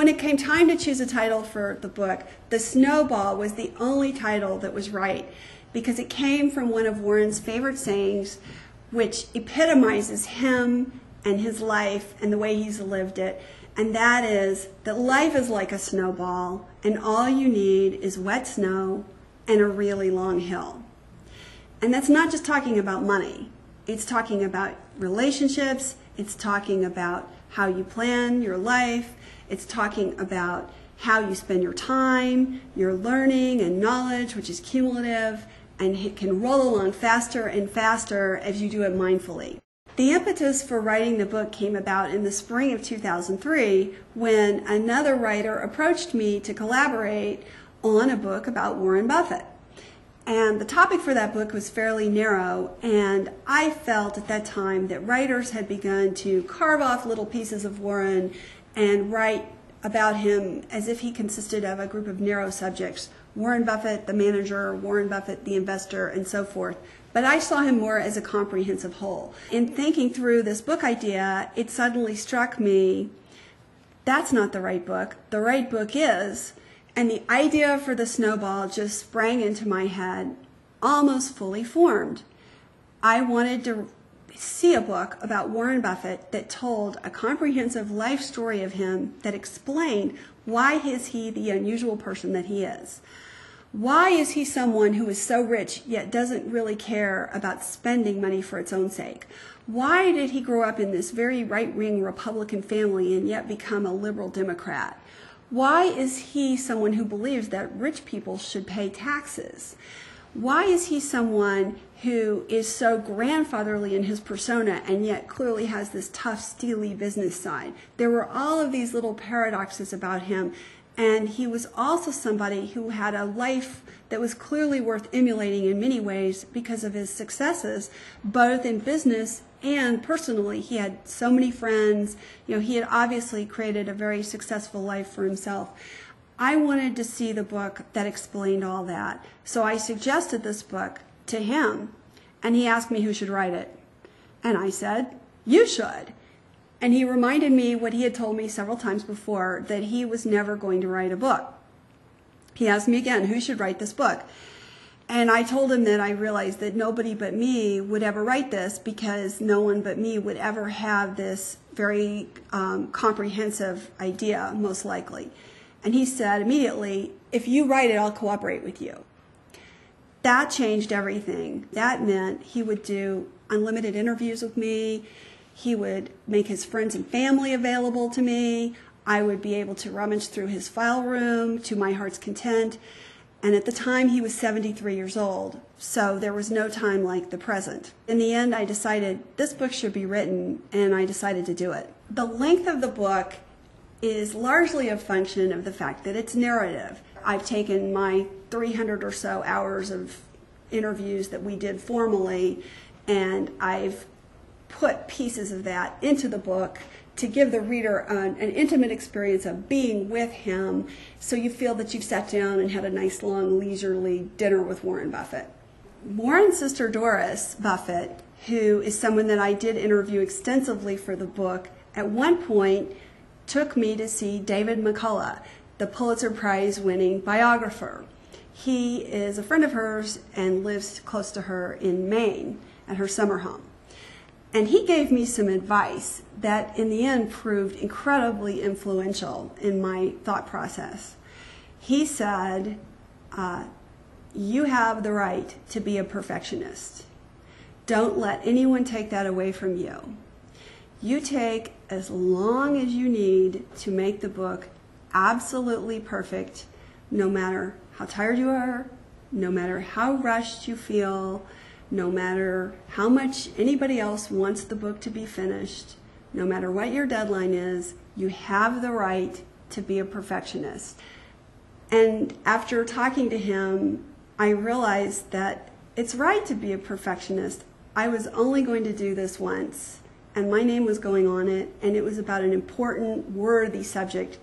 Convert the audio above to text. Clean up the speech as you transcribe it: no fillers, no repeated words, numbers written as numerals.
when it came time to choose a title for the book, The Snowball was the only title that was right, because it came from one of Warren's favorite sayings, which epitomizes him and his life and the way he's lived it, and that is that life is like a snowball, and all you need is wet snow and a really long hill. And that's not just talking about money. It's talking about relationships. It's talking about how you plan your life. It's talking about how you spend your time, your learning and knowledge, which is cumulative, and it can roll along faster and faster as you do it mindfully. The impetus for writing the book came about in the spring of 2003 when another writer approached me to collaborate on a book about Warren Buffett. And the topic for that book was fairly narrow, and I felt at that time that writers had begun to carve off little pieces of Warren and write about him as if he consisted of a group of narrow subjects: Warren Buffett, the manager, Warren Buffett, the investor, and so forth. But I saw him more as a comprehensive whole. In thinking through this book idea, it suddenly struck me, that's not the right book. The right book is, and the idea for the snowball just sprang into my head, almost fully formed. I wanted to see a book about Warren Buffett that told a comprehensive life story of him that explained why is he the unusual person that he is. Why is he someone who is so rich yet doesn't really care about spending money for its own sake? Why did he grow up in this very right-wing Republican family and yet become a liberal Democrat? Why is he someone who believes that rich people should pay taxes? Why is he someone who is so grandfatherly in his persona and yet clearly has this tough, steely business side? There were all of these little paradoxes about him, and he was also somebody who had a life that was clearly worth emulating in many ways because of his successes, both in business and personally. He had so many friends. You know, he had obviously created a very successful life for himself. I wanted to see the book that explained all that. So I suggested this book to him, and he asked me who should write it. And I said, you should. And he reminded me what he had told me several times before, that he was never going to write a book. He asked me again, who should write this book? And I told him that I realized that nobody but me would ever write this, because no one but me would ever have this very comprehensive idea, most likely. And he said immediately, if you write it, I'll cooperate with you. That changed everything. That meant he would do unlimited interviews with me. He would make his friends and family available to me. I would be able to rummage through his file room to my heart's content. And at the time, he was 73 years old, so there was no time like the present. In the end, I decided this book should be written, and I decided to do it. The length of the book is largely a function of the fact that it's narrative. I've taken my 300 or so hours of interviews that we did formally, and I've put pieces of that into the book to give the reader an intimate experience of being with him, so you feel that you've sat down and had a nice, long, leisurely dinner with Warren Buffett. Warren's sister Doris Buffett, who is someone that I did interview extensively for the book, at one point took me to see David Mccullough, the Pulitzer Prize-winning biographer. He is a friend of hers and lives close to her in Maine at her summer home. And he gave me some advice that in the end proved incredibly influential in my thought process. He said, you have the right to be a perfectionist. Don't let anyone take that away from you. You take as long as you need to make the book absolutely perfect, no matter how tired you are, no matter how rushed you feel, no matter how much anybody else wants the book to be finished, no matter what your deadline is, you have the right to be a perfectionist. And after talking to him, I realized that it's right to be a perfectionist. I was only going to do this once, and my name was going on it, and it was about an important, worthy subject